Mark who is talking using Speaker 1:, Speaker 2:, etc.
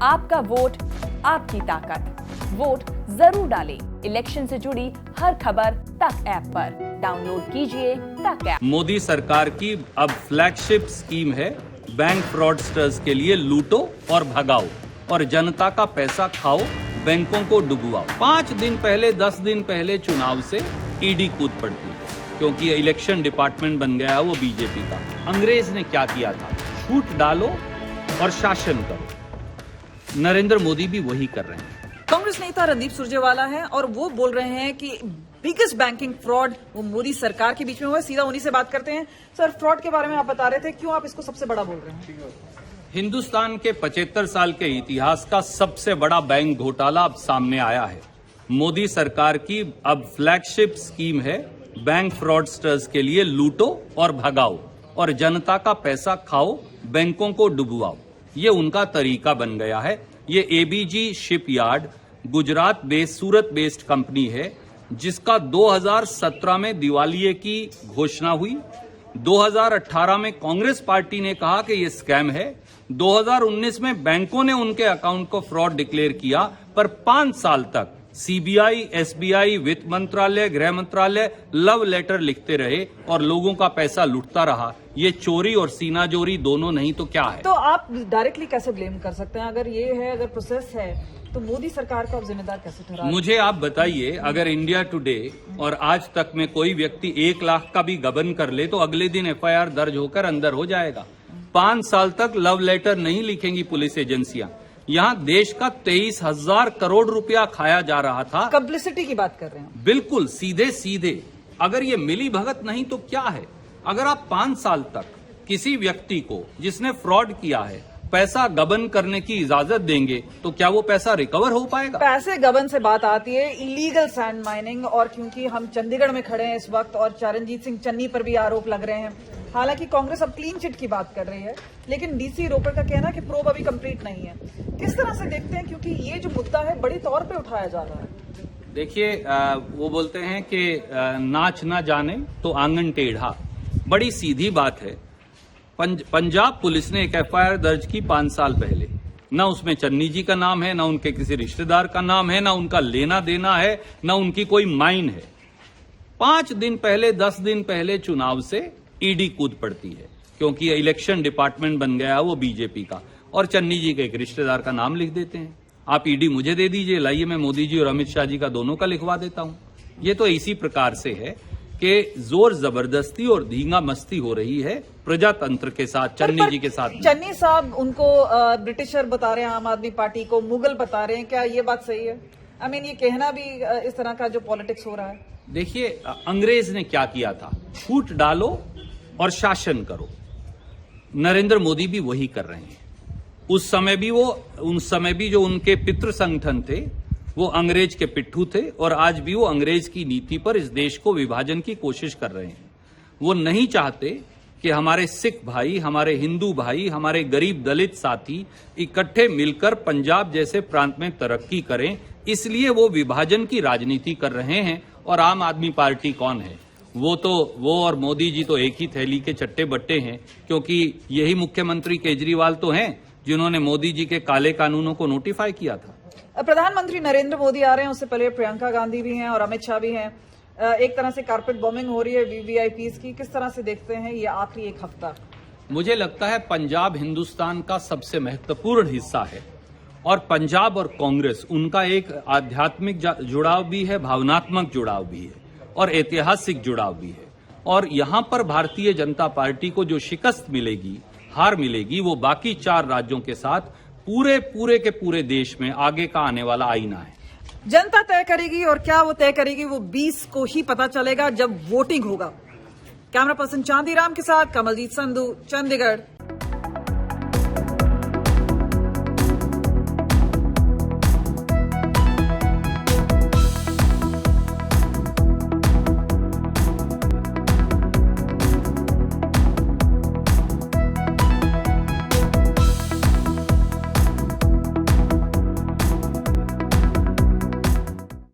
Speaker 1: आपका वोट आपकी ताकत। वोट जरूर डालें। इलेक्शन से जुड़ी हर खबर तक ऐप पर डाउनलोड कीजिए तक ऐप।
Speaker 2: मोदी सरकार की अब फ्लैगशिप स्कीम है बैंक फ्रॉडस्टर्स के लिए लूटो और भगाओ और जनता का पैसा खाओ, बैंकों को डुबवाओ। 5 दिन पहले 10 दिन पहले चुनाव से ईडी कूद पड़ती है क्योंकि इलेक्शन डिपार्टमेंट बन गया है वो बीजेपी का। अंग्रेज ने क्या किया था? छूट डालो और शासन करो। नरेंद्र मोदी भी वही कर रहे हैं।
Speaker 3: कांग्रेस नेता रणदीप सुरजेवाला हैं और वो बोल रहे हैं कि बिगेस्ट बैंकिंग फ्रॉड वो मोदी सरकार के बीच में हुआ है। सीधा उन्हीं से बात करते हैं। सर, फ्रॉड के बारे में आप बता रहे थे, क्यों आप इसको सबसे बड़ा बोल रहे हैं?
Speaker 2: हिंदुस्तान के 75 साल के इतिहास का सबसे बड़ा बैंक घोटाला अब सामने आया है। मोदी सरकार की अब फ्लैगशिप स्कीम है बैंक फ्रॉडस्टर्स के लिए लूटो और भगाओ और जनता का पैसा खाओ, बैंकों को डुबवाओ। ये उनका तरीका बन गया है। ये एबीजी शिपयार्ड गुजरात बेस्ड सूरत बेस्ड कंपनी है जिसका 2017 में दिवालिये की घोषणा हुई। 2018 में कांग्रेस पार्टी ने कहा कि ये स्कैम है। 2019 में बैंकों ने उनके अकाउंट को फ्रॉड डिक्लेयर किया, पर 5 साल तक सीबीआई, एसबीआई, वित्त मंत्रालय, गृह मंत्रालय लव लेटर लिखते रहे और लोगों का पैसा लुटता रहा। ये चोरी और सीनाजोरी दोनों नहीं तो क्या है?
Speaker 3: तो आप डायरेक्टली कैसे ब्लेम कर सकते हैं? अगर ये है, अगर प्रोसेस है, तो मोदी सरकार को आप जिम्मेदार कैसे ठहरा?
Speaker 2: मुझे आप बताइए, अगर इंडिया टुडे और आज तक में कोई व्यक्ति 1 लाख का भी गबन कर ले तो अगले दिन एफआईआर दर्ज होकर अंदर हो जाएगा। 5 साल तक लव लेटर नहीं लिखेंगी पुलिस एजेंसियां। यहाँ देश का 23,000 करोड़ रुपया खाया जा रहा था।
Speaker 3: कंप्लिसिटी की बात कर रहे हैं?
Speaker 2: बिल्कुल सीधे सीधे। अगर ये मिली भगत नहीं तो क्या है? अगर आप 5 साल तक किसी व्यक्ति को जिसने फ्रॉड किया है पैसा गबन करने की इजाजत देंगे तो क्या वो पैसा रिकवर हो पाएगा?
Speaker 3: पैसे गबन से बात आती है इलीगल सैंड माइनिंग, और क्योंकि हम चंडीगढ़ में खड़े हैं इस वक्त और चरणजीत सिंह चन्नी पर भी आरोप लग रहे हैं। हालांकि कांग्रेस अब क्लीन चिट की बात कर रही है, लेकिन डीसी रोपर का कहना है कि प्रोब अभी कंप्लीट नहीं है। किस तरह से देखते हैं, क्योंकि ये जो मुद्दा है बड़ी तौर पे उठाया जा रहा है?
Speaker 2: देखिए, वो बोलते हैं कि नाच ना जाने तो आंगन टेढ़ा। बड़ी सीधी बात है। पंजाब पुलिस ने एक एफआईआर दर्ज की 5 साल पहले। ना उसमें चन्नी जी का नाम है, ना उनके किसी रिश्तेदार का नाम है, ना उनका लेना देना है, ना उनकी कोई माइन है। 5 दिन पहले 10 दिन पहले चुनाव से ईडी कूद पड़ती है क्योंकि इलेक्शन डिपार्टमेंट बन गया है वो बीजेपी का, और चन्नी जी के एक रिश्तेदार का नाम लिख देते हैं। आप ईडी मुझे दे दीजिए, लाइए मैं मोदी जी और अमित शाह जी का दोनों का लिखवा देता हूं। ये तो इसी प्रकार से है कि जोर जबरदस्ती और धींगा मस्ती हो रही है प्रजातंत्र के साथ, चन्नी जी के साथ।
Speaker 3: चन्नी साहब उनको ब्रिटिशर बता रहे हैं, आम आदमी पार्टी को मुगल बता रहे हैं। क्या ये बात सही है? आई मीन, ये कहना भी इस तरह का जो पॉलिटिक्स हो रहा है।
Speaker 2: देखिए, अंग्रेज ने क्या किया था? छूट डालो और शासन करो। नरेंद्र मोदी भी वही कर रहे हैं। उस समय भी जो उनके पितृ संगठन थे वो अंग्रेज के पिट्ठू थे, और आज भी वो अंग्रेज की नीति पर इस देश को विभाजन की कोशिश कर रहे हैं। वो नहीं चाहते कि हमारे सिख भाई, हमारे हिंदू भाई, हमारे गरीब दलित साथी इकट्ठे मिलकर पंजाब जैसे प्रांत में तरक्की करें, इसलिए वो विभाजन की राजनीति कर रहे हैं। और आम आदमी पार्टी कौन है? वो और मोदी जी तो एक ही थैली के चट्टे बट्टे हैं, क्योंकि यही मुख्यमंत्री केजरीवाल तो हैं जिन्होंने मोदी जी के काले कानूनों को नोटिफाई किया था।
Speaker 3: प्रधानमंत्री नरेंद्र मोदी आ रहे हैं, उससे पहले प्रियंका गांधी भी हैं और अमित शाह भी हैं। एक तरह से कारपेट बॉम्बिंग हो रही है वीवीआईपीज की। किस तरह से देखते हैं ये आखिरी एक हफ्ता?
Speaker 2: मुझे लगता है पंजाब हिंदुस्तान का सबसे महत्वपूर्ण हिस्सा है, और पंजाब और कांग्रेस उनका एक आध्यात्मिक जुड़ाव भी है, भावनात्मक जुड़ाव भी है और ऐतिहासिक जुड़ाव भी है। और यहां पर भारतीय जनता पार्टी को जो शिकस्त मिलेगी, हार मिलेगी, वो बाकी 4 राज्यों के साथ पूरे के पूरे देश में आगे का आने वाला आईना है।
Speaker 3: जनता तय करेगी, और क्या वो तय करेगी वो 20 को ही पता चलेगा जब वोटिंग होगा। कैमरा पर्सन चांदीराम के साथ कमलजीत संधू, चंडीगढ़।